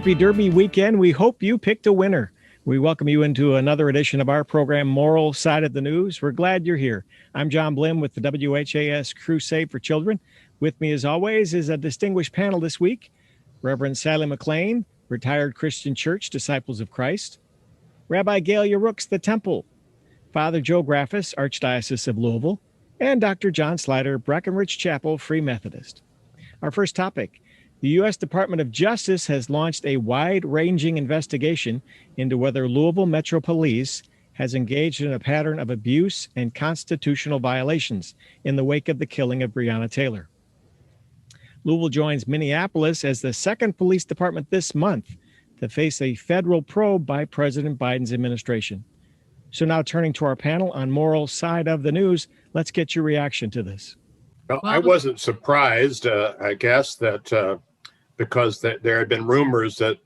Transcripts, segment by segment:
Happy Derby weekend. We hope you picked a winner. We welcome you into another edition of our program, Moral Side of the News. We're glad you're here. I'm John Blim with the WHAS Crusade for Children. With me, as always, is a distinguished panel this week. Reverend Sally McClain, retired Christian Church Disciples of Christ. Rabbi Gaylia Rooks, the Temple. Father Joe Graffis, Archdiocese of Louisville. And Dr. John Slider, Breckinridge Chapel, Free Methodist. Our first topic. The U.S. Department of Justice has launched a wide-ranging investigation into whether Louisville Metro Police has engaged in a pattern of abuse and constitutional violations in the wake of the killing of Breonna Taylor. Louisville joins Minneapolis as the second police department this month to face a federal probe by President Biden's administration. So now turning to our panel on Moral Side of the News, let's get your reaction to this. Well, I wasn't surprised, I guess, that because there had been rumors that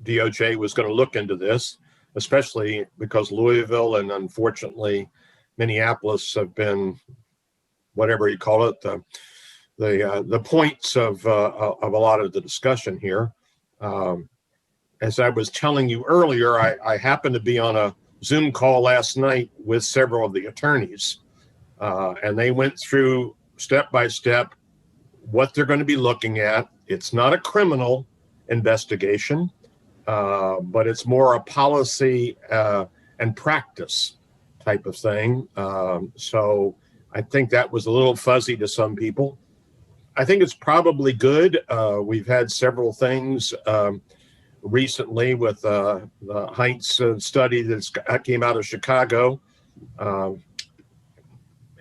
DOJ was going to look into this, especially because Louisville and unfortunately Minneapolis have been, whatever you call it, the points of a lot of the discussion here. As I was telling you earlier, I happened to be on a Zoom call last night with several of the attorneys, and they went through step by step what they're going to be looking at. It's not a criminal investigation, but it's more a policy and practice type of thing. So I think that was a little fuzzy to some people. I think it's probably good. We've had several things recently with the Heinz study that came out of Chicago.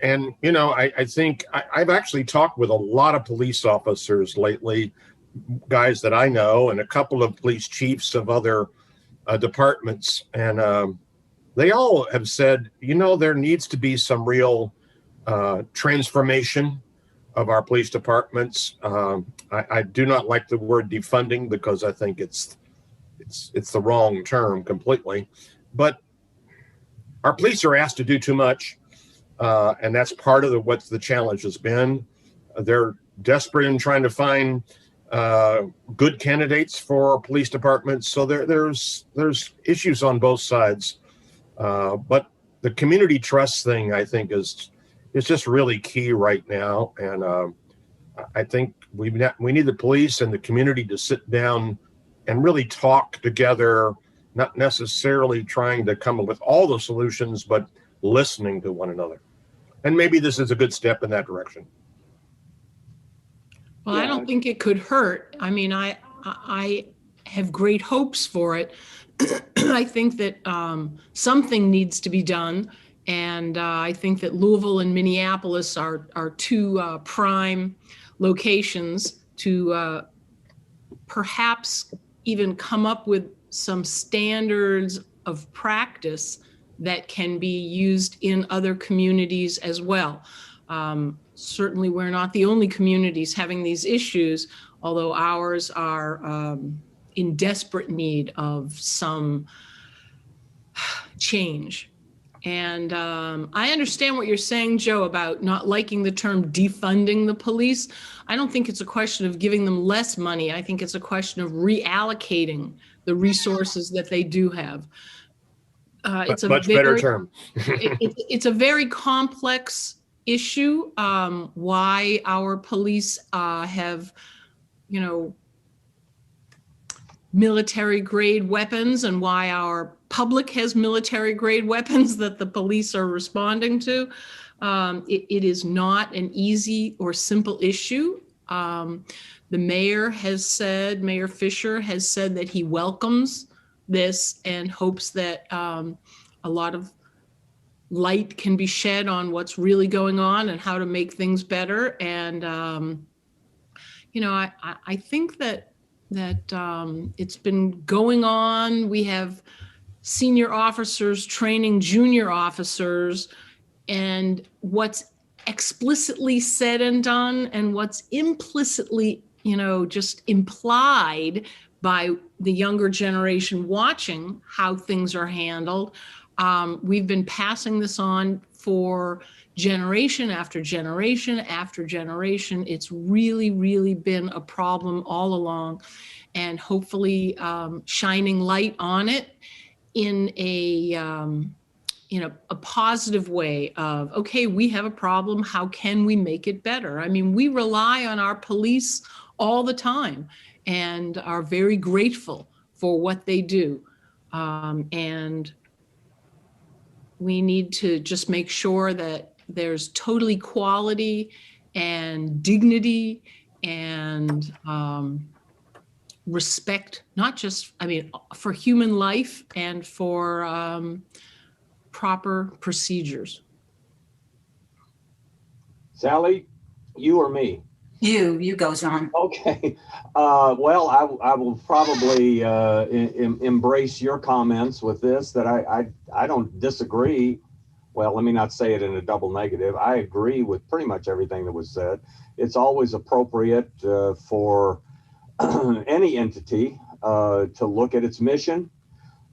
And, you know, I think I've actually talked with a lot of police officers lately, guys that I know, and a couple of police chiefs of other departments. And they all have said, you know, there needs to be some real transformation of our police departments. I do not like the word defunding because I think it's the wrong term completely. But our police are asked to do too much. And that's part of what the challenge has been. They're desperate in trying to find good candidates for police departments. So there's issues on both sides. But the community trust thing, I think, is just really key right now. And I think we need the police and the community to sit down and really talk together, not necessarily trying to come up with all the solutions, but listening to one another. And maybe this is a good step in that direction. Well, yeah. I don't think it could hurt. I mean, I have great hopes for it. I think that something needs to be done. And I think that Louisville and Minneapolis are two prime locations to perhaps even come up with some standards of practice that can be used in other communities as well. Certainly, we're not the only communities having these issues, although ours are in desperate need of some change. And I understand what you're saying, Joe, about not liking the term defunding the police. I don't think it's a question of giving them less money. I think it's a question of reallocating the resources that they do have. It's a much better term. It's a very complex issue. Why our police have, you know, military grade weapons, and why our public has military grade weapons that the police are responding to. It is not an easy or simple issue. The mayor Fisher has said that he welcomes this and hopes that a lot of light can be shed on what's really going on and how to make things better. And, you know, I think that it's been going on. We have senior officers training junior officers, and what's explicitly said and done and what's implicitly, you know, just implied by the younger generation watching how things are handled. We've been passing this on for generation after generation after generation. It's really, really been a problem all along. and hopefully shining light on it in a positive way of, okay, we have a problem. How can we make it better? I mean, we rely on our police all the time and are very grateful for what they do. And we need to just make sure that there's total equality and dignity and respect, not just, for human life and for proper procedures. Sally, you or me? You go, John. Okay. Well, I will probably embrace your comments with this, that I don't disagree. Well, let me not say it in a double negative. I agree with pretty much everything that was said. It's always appropriate for any entity to look at its mission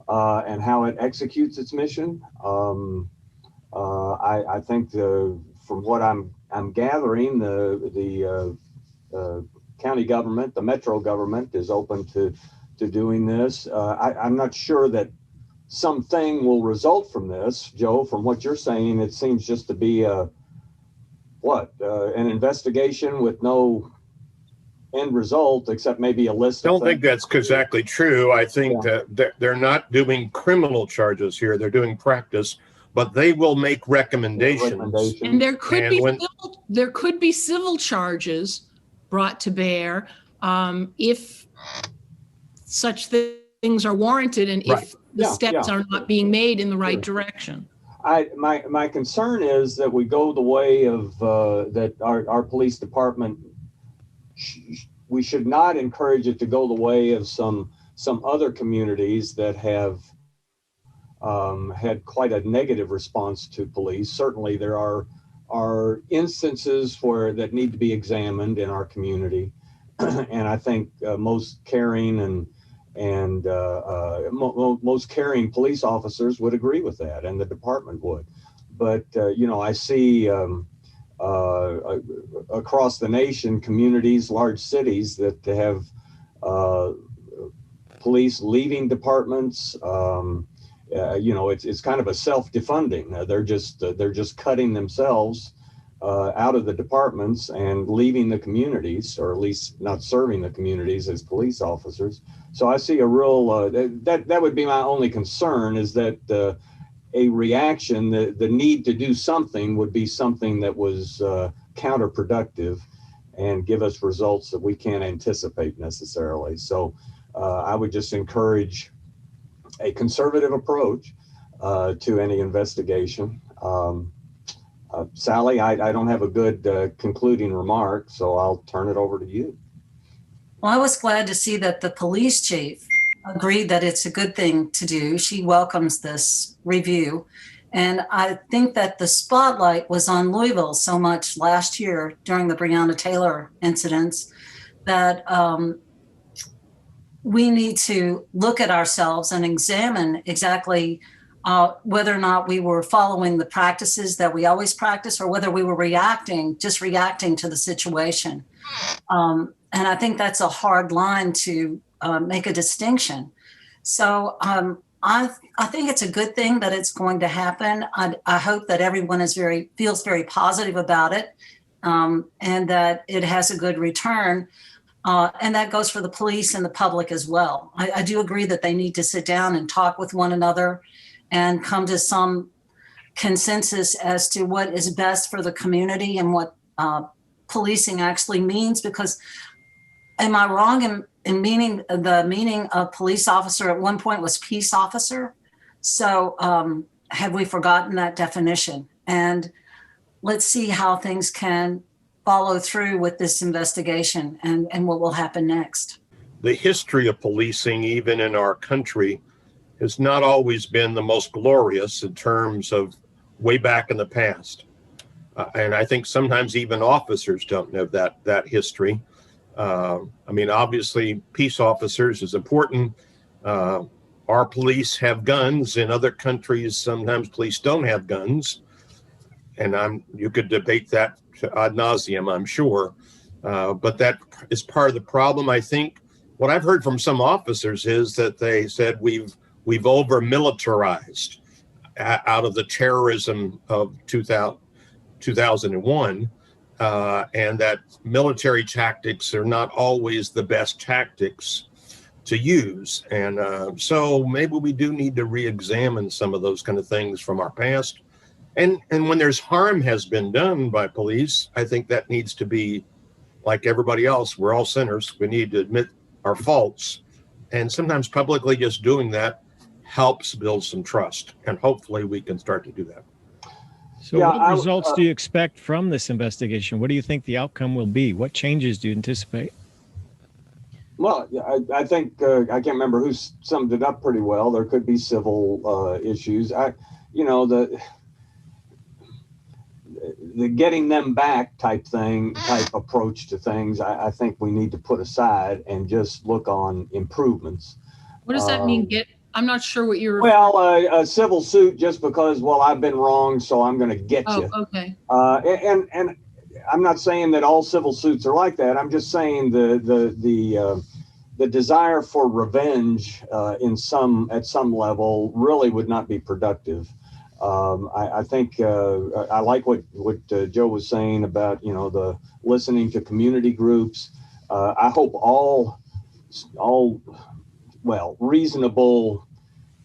and how it executes its mission. I think from what I'm gathering, the county government, the metro government, is open to doing this. I'm not sure that something will result from this, Joe. From what you're saying, it seems just to be an investigation with no end result, except maybe a list. I don't think that's exactly true. I think that they're not doing criminal charges here. They're doing practice, but they will make recommendations. And there could be civil charges brought to bear if such things are warranted and if the steps are not being made in the right direction. My concern is that we go the way of that our police department. We should not encourage it to go the way of some other communities that have had quite a negative response to police. Certainly, there are instances that need to be examined in our community, and I think most caring and most caring police officers would agree with that, and the department would. But I see across the nation communities, large cities that have police leaving departments. It's kind of a self-defunding. They're just cutting themselves out of the departments and leaving the communities, or at least not serving the communities as police officers. So I see a real that would be my only concern, is that a reaction, the need to do something would be something that was counterproductive and give us results that we can't anticipate necessarily. So I would just encourage a conservative approach to any investigation. Sally, I don't have a good concluding remark, so I'll turn it over to you. Well, I was glad to see that the police chief agreed that it's a good thing to do. She welcomes this review. And I think that the spotlight was on Louisville so much last year during the Breonna Taylor incidents that we need to look at ourselves and examine exactly whether or not we were following the practices that we always practice, or whether we were reacting to the situation. And I think that's a hard line to make a distinction. So I think it's a good thing that it's going to happen. I hope that everyone feels very positive about it, and that it has a good return. And that goes for the police and the public as well. I do agree that they need to sit down and talk with one another and come to some consensus as to what is best for the community and what policing actually means. Because am I wrong in meaning the meaning of police officer at one point was peace officer? So have we forgotten that definition? And let's see how things can follow through with this investigation and what will happen next. The history of policing, even in our country, has not always been the most glorious in terms of way back in the past. And I think sometimes even officers don't know that history. Obviously, peace officers is important. Our police have guns. In other countries, sometimes police don't have guns. And you could debate that ad nauseum, I'm sure. But that is part of the problem, I think. what I've heard from some officers is that they said we've over militarized out of the terrorism of 2001, and that military tactics are not always the best tactics to use. And so maybe we do need to re-examine some of those kind of things from our past. And when there's harm has been done by police, I think that needs to be like everybody else. We're all sinners. We need to admit our faults. And sometimes publicly just doing that helps build some trust. And hopefully we can start to do that. So what results do you expect from this investigation? What do you think the outcome will be? What changes do you anticipate? Well, I think I can't remember who summed it up pretty well. There could be civil issues. The getting them back type approach to things, I think we need to put aside and just look on improvements. What does that mean? I'm not sure what you're. Well, a civil suit just because, well, I've been wrong, so I'm going to get you. Okay. And I'm not saying that all civil suits are like that. I'm just saying the desire for revenge at some level really would not be productive. I think I like what Joe was saying about the listening to community groups. I hope all reasonable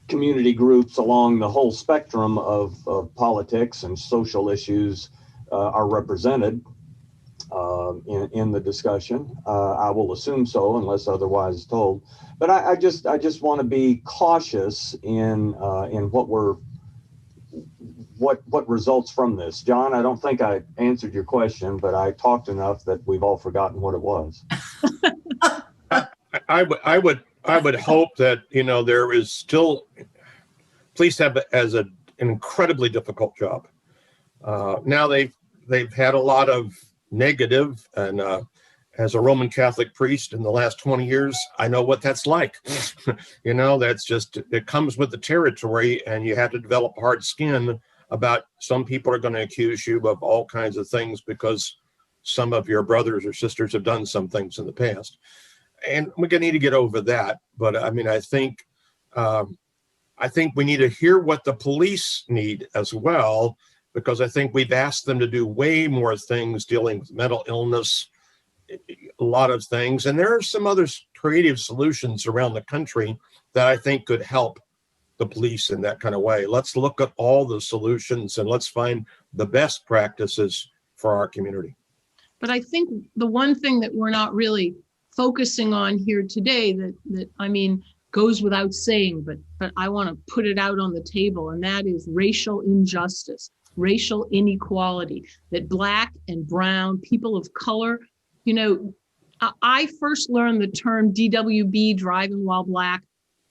community groups along the whole spectrum of politics and social issues are represented in the discussion. I will assume so, unless otherwise told. But I just want to be cautious in what results from this. John, I don't think I answered your question, but I talked enough that we've all forgotten what it was. I would hope that there is still, police have as an incredibly difficult job. Now they've had a lot of negative, and as a Roman Catholic priest in the last 20 years, I know what that's like. That's just, it comes with the territory, and you have to develop hard skin about some people are going to accuse you of all kinds of things because some of your brothers or sisters have done some things in the past. And we're going to need to get over that. But I mean, I think we need to hear what the police need as well, because I think we've asked them to do way more things dealing with mental illness, a lot of things. And there are some other creative solutions around the country that I think could help the police in that kind of way. Let's look at all the solutions and let's find the best practices for our community. But I think the one thing that we're not really focusing on here today that I mean goes without saying, but I want to put it out on the table, and that is racial injustice, racial inequality, that Black and brown people of color, I first learned the term DWB, driving while Black,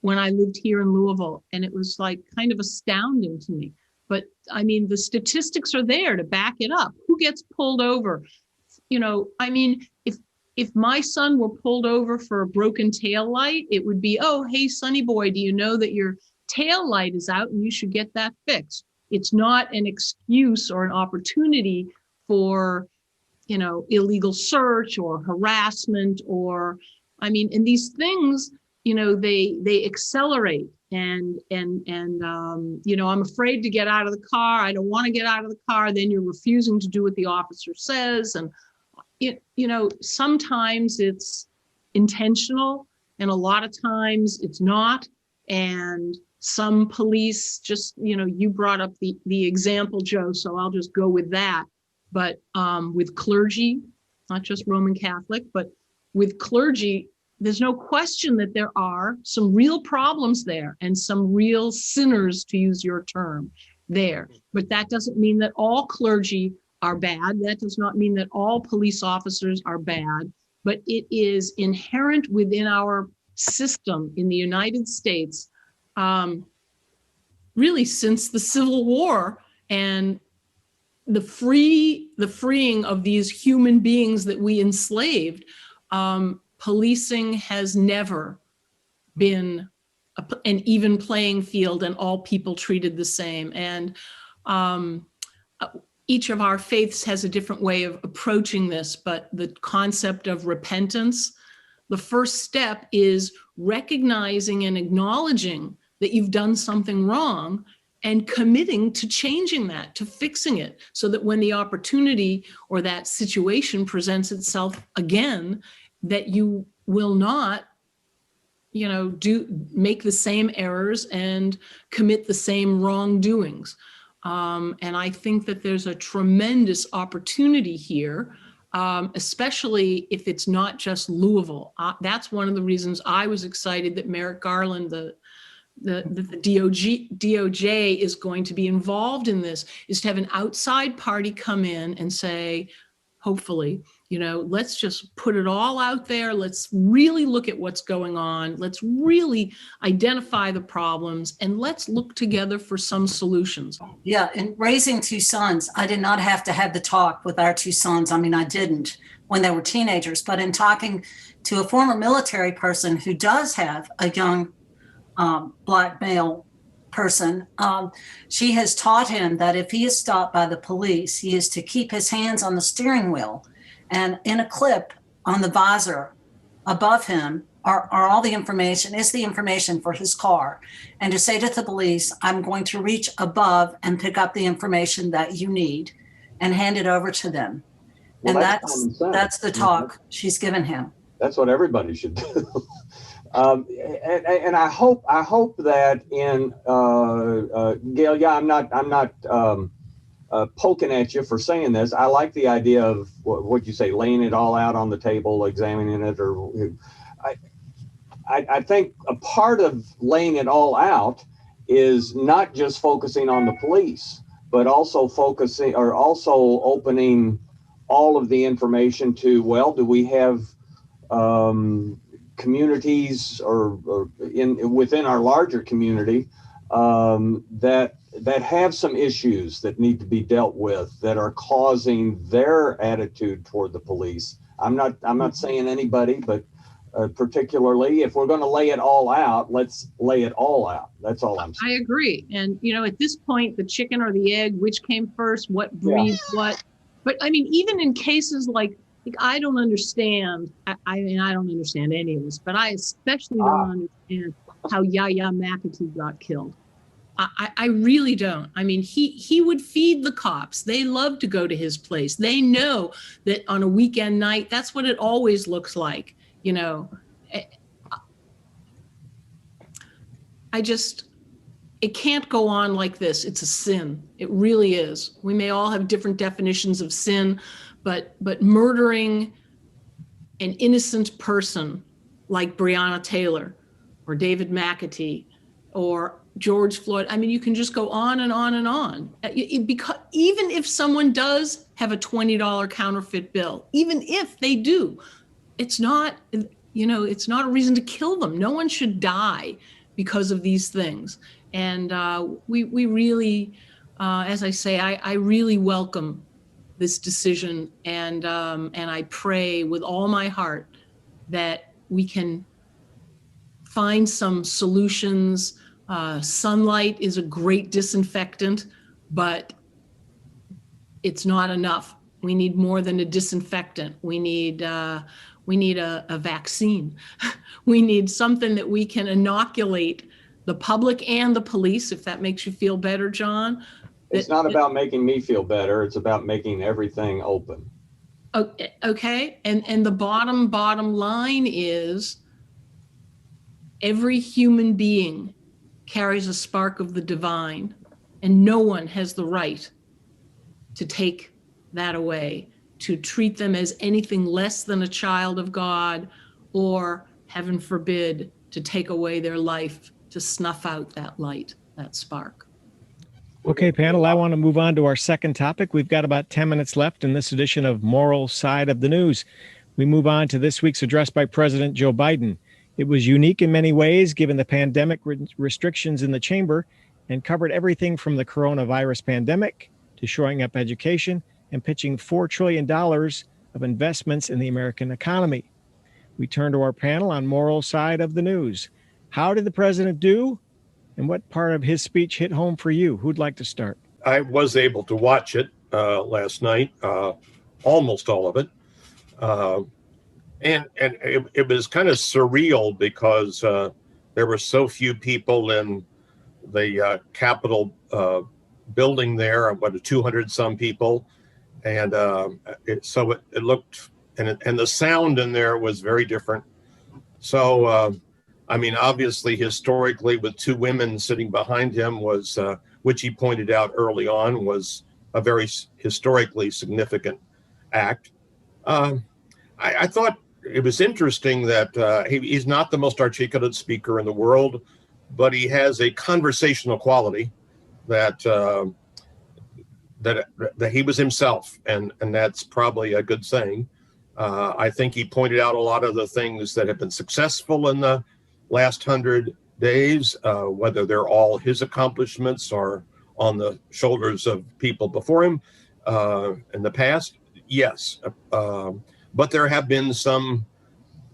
when I lived here in Louisville, and it was like kind of astounding to me. But I mean, the statistics are there to back it up. Who gets pulled over? If my son were pulled over for a broken tail light, it would be, oh, hey, sonny boy, do you know that your tail light is out and you should get that fixed? It's not an excuse or an opportunity for, illegal search or harassment and these things, they accelerate and I'm afraid to get out of the car. I don't want to get out of the car. Then you're refusing to do what the officer says. And sometimes it's intentional and a lot of times it's not. And some police just, you brought up the example, Joe, so I'll just go with that. But with clergy, not just Roman Catholic, but with clergy, there's no question that there are some real problems there and some real sinners, to use your term, there. But that doesn't mean that all clergy are bad. That does not mean that all police officers are bad, but it is inherent within our system in the United States, really since the Civil War and the freeing of these human beings that we enslaved. Policing has never been an even playing field and all people treated the same. And each of our faiths has a different way of approaching this, but the concept of repentance, the first step is recognizing and acknowledging that you've done something wrong and committing to changing that, to fixing it, so that when the opportunity or that situation presents itself again, that you will not, make the same errors and commit the same wrongdoings. And I think that there's a tremendous opportunity here, especially if it's not just Louisville. That's one of the reasons I was excited that Merrick Garland, the DOJ is going to be involved in this, is to have an outside party come in and say, hopefully, let's just put it all out there. Let's really look at what's going on. Let's really identify the problems, and let's look together for some solutions. Yeah, in raising two sons, I did not have to have the talk with our two sons. I mean, I didn't when they were teenagers, but in talking to a former military person who does have a young Black male person, she has taught him that if he is stopped by the police, he is to keep his hands on the steering wheel, and in a clip on the visor above him are all the information, is the information for his car, and to say to the police, I'm going to reach above and pick up the information that you need and hand it over to them. Well, and that's the talk she's given him. That's what everybody should do. And I hope that in Gaylia, I'm not poking at you for saying this. I like the idea of what you say, laying it all out on the table, examining it. Or I think a part of laying it all out is not just focusing on the police, but also opening all of the information to, well, do we have communities or within our larger community that have some issues that need to be dealt with, that are causing their attitude toward the police. I'm not saying anybody, but particularly if we're going to lay it all out, let's lay it all out. That's all I'm saying. I agree. And at this point, the chicken or the egg, which came first, what breeds what? But I mean, even in cases like I don't understand. I mean, I don't understand any of this, but I especially don't understand how Yahya McAtee got killed. I really don't. I mean, he would feed the cops. They love to go to his place. They know that on a weekend night, that's what it always looks like. It can't go on like this. It's a sin. It really is. We may all have different definitions of sin, but murdering an innocent person like Breonna Taylor or David McAtee or George Floyd, I mean, you can just go on and on and on. Because even if someone does have a $20 counterfeit bill, even if they do, it's not a reason to kill them. No one should die because of these things. And we really, as I say, I really welcome this decision, and I pray with all my heart that we can find some solutions. Sunlight is a great disinfectant, but it's not enough. We need more than a disinfectant. We need a vaccine. We need something that we can inoculate the public and the police, if that makes you feel better, John. It's not about making me feel better. It's about making everything open. Okay. And the bottom line is every human being carries a spark of the divine, and no one has the right to take that away, to treat them as anything less than a child of God, or, heaven forbid, to take away their life, to snuff out that light, that spark. Okay, panel, I want to move on to our second topic. We've got about 10 minutes left in this edition of Moral Side of the News. We move on to this week's address by President Joe Biden. It was unique in many ways, given the pandemic restrictions in the chamber, and covered everything from the coronavirus pandemic to shoring up education and pitching $4 trillion of investments in the American economy. We turn to our panel on Moral Side of the News. How did the president do? And what part of his speech hit home for you? Who'd like to start? I was able to watch it last night, almost all of it. And it was kind of surreal because there were so few people in the Capitol building there, 200 some people. And so it looked, and the sound in there was very different. So, I mean, obviously, historically, with two women sitting behind him was, which he pointed out early on, was a very historically significant act. I thought it was interesting that he's not the most articulate speaker in the world, but he has a conversational quality that he was himself, and that's probably a good thing. I think he pointed out a lot of the things that have been successful in the last 100 days, whether they're all his accomplishments or on the shoulders of people before him in the past. Yes, but there have been some.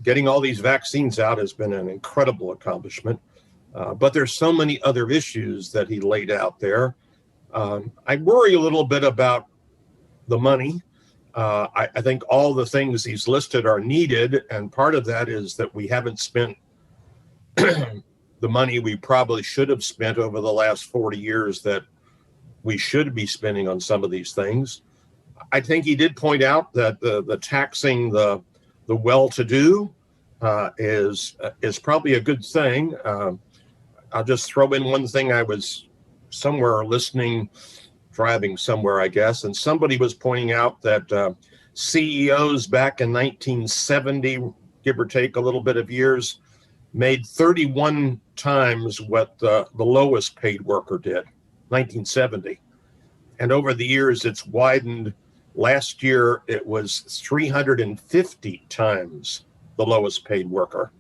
Getting all these vaccines out has been an incredible accomplishment. But there's so many other issues that he laid out there. I worry a little bit about the money. I think all the things he's listed are needed, and part of that is that we haven't spent the money we probably should have spent over the last 40 years that we should be spending on some of these things. I think he did point out that the taxing the well-to-do is probably a good thing. I'll just throw in one thing. I was somewhere listening, driving somewhere, I guess, and somebody was pointing out that CEOs back in 1970, give or take a little bit of years, made 31 times what the lowest paid worker did, 1970. And over the years, it's widened. Last year, it was 350 times the lowest paid worker.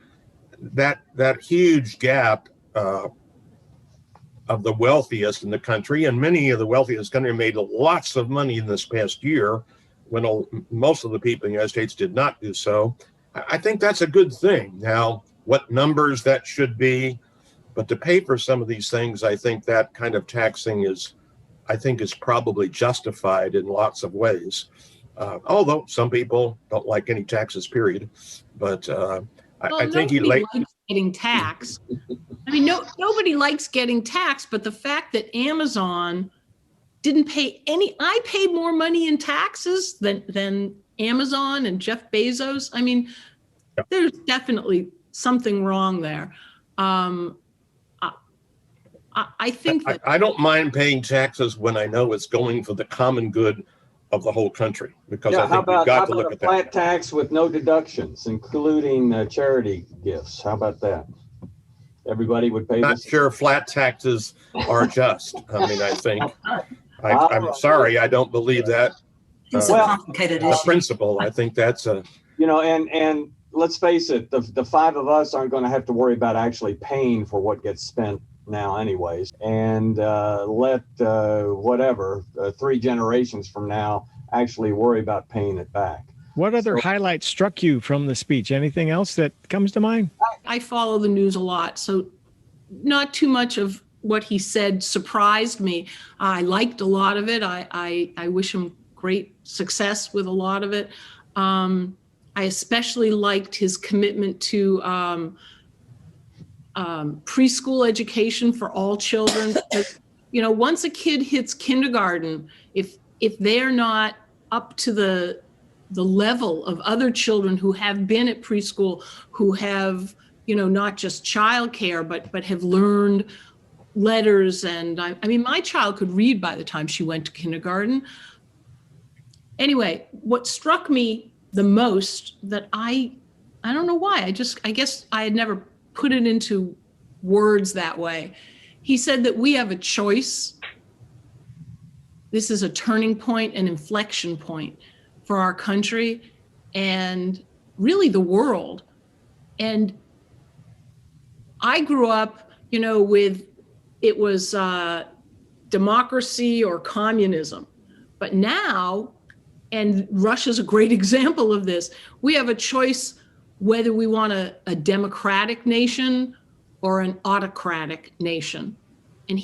That huge gap of the wealthiest in the country, and many of the wealthiest country made lots of money in this past year when most of the people in the United States did not do so. I think that's a good thing. Now, what numbers that should be, but to pay for some of these things, I think that kind of taxing is probably justified in lots of ways. Although some people don't like any taxes, period. But I think he likes getting taxed. I mean, nobody likes getting taxed, but the fact that Amazon didn't pay any, I paid more money in taxes than Amazon and Jeff Bezos. I mean, there's definitely something wrong there. I think that I don't mind paying taxes when I know it's going for the common good of the whole country, because I think we've got to look at that. Flat tax with no deductions, including charity gifts. How about that? Everybody would pay. Not sure flat taxes are just. I mean, I think. I'm sorry, I don't believe that. It's a complicated issue. Principle. I think that's a. And let's face it, the five of us aren't going to have to worry about actually paying for what gets spent now anyways, and let 3 generations from now actually worry about paying it back. What other highlights struck you from the speech? Anything else that comes to mind? I follow the news a lot, so not too much of what he said surprised me. I liked a lot of it. I wish him great success with a lot of it. I especially liked his commitment to preschool education for all children. Because, once a kid hits kindergarten, if they're not up to the level of other children who have been at preschool, who have, not just childcare, but have learned letters. And I mean, my child could read by the time she went to kindergarten. Anyway, what struck me the most, that I don't know why, I guess I had never put it into words that way. He said that we have a choice. This is a turning point, an inflection point for our country and really the world. And I grew up, with it was democracy or communism. But now, and Russia's a great example of this, we have a choice whether we want a democratic nation or an autocratic nation. And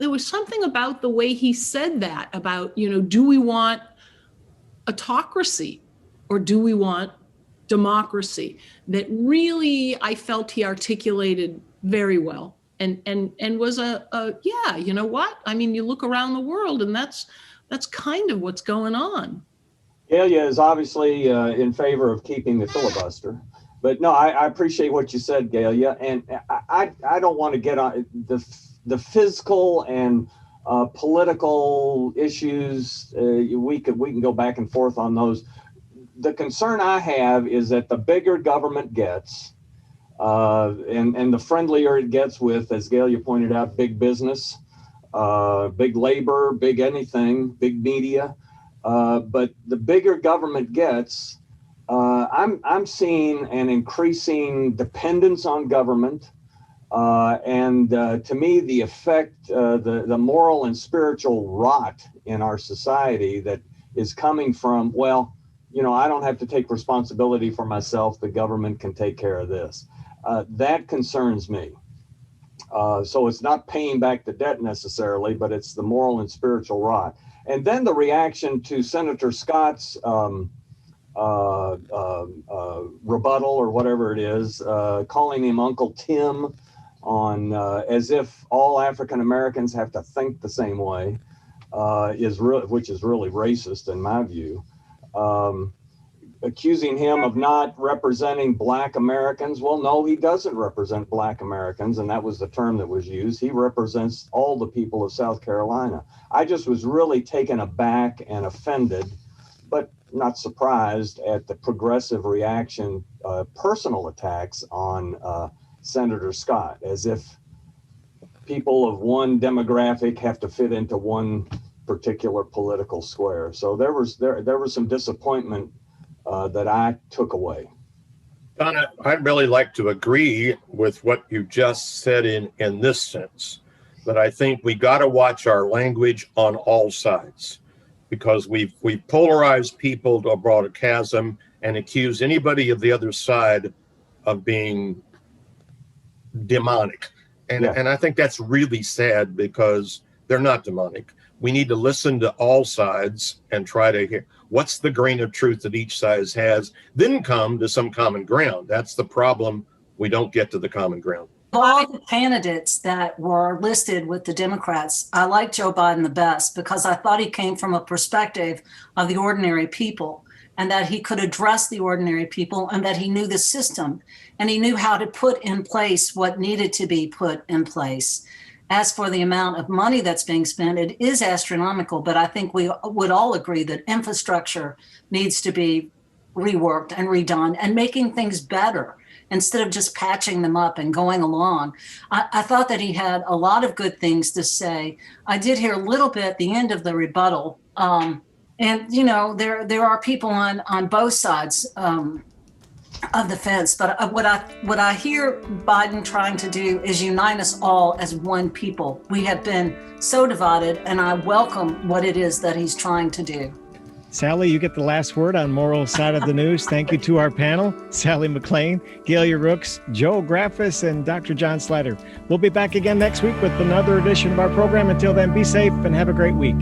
there was something about the way he said that, about, do we want autocracy or do we want democracy that really I felt he articulated very well. And was yeah, you know what? I mean, you look around the world and that's kind of what's going on. Gaylia is obviously in favor of keeping the filibuster. But no, I appreciate what you said, Gaylia. And I don't want to get on the physical and political issues. We can go back and forth on those. The concern I have is that the bigger government gets, and the friendlier it gets with, as Gaylia pointed out, big business, big labor, big anything, big media. But the bigger government gets, I'm seeing an increasing dependence on government. And to me, the effect, the moral and spiritual rot in our society that is coming from, well, you know, I don't have to take responsibility for myself. The government can take care of this. That concerns me. So it's not paying back the debt necessarily, but it's the moral and spiritual rot. And then the reaction to Senator Scott's rebuttal or whatever it is, calling him Uncle Tim on as if all African Americans have to think the same way, which is really racist in my view. Accusing him of not representing Black Americans. Well, no, he doesn't represent Black Americans, and that was the term that was used. He represents all the people of South Carolina. I just was really taken aback and offended, but not surprised at the progressive reaction, personal attacks on Senator Scott, as if people of one demographic have to fit into one particular political square. So there was some disappointment that I took away. Donna, I'd really like to agree with what you just said in this sense, that I think we got to watch our language on all sides, because we've polarized people to a broader chasm and accused anybody of the other side of being demonic. And I think that's really sad, because they're not demonic. We need to listen to all sides and try to hear what's the grain of truth that each side has, then come to some common ground. That's the problem. We don't get to the common ground. Of all the candidates that were listed with the Democrats, I like Joe Biden the best because I thought he came from a perspective of the ordinary people, and that he could address the ordinary people, and that he knew the system, and he knew how to put in place what needed to be put in place. As for the amount of money that's being spent, it is astronomical, but I think we would all agree that infrastructure needs to be reworked and redone and making things better instead of just patching them up and going along. I thought that he had a lot of good things to say. I did hear a little bit at the end of the rebuttal. And, you know, there are people on both sides of the fence, but what I hear Biden trying to do is unite us all as one people. We have been so divided, and I welcome what it is that he's trying to do. Sally, you get the last word on Moral Side of the News. Thank you to our panel, Sally McClain, Gaylia Rooks, Joe Graffis, and Dr. John Slatter. We'll be back again next week with another edition of our program. Until then, be safe and have a great week.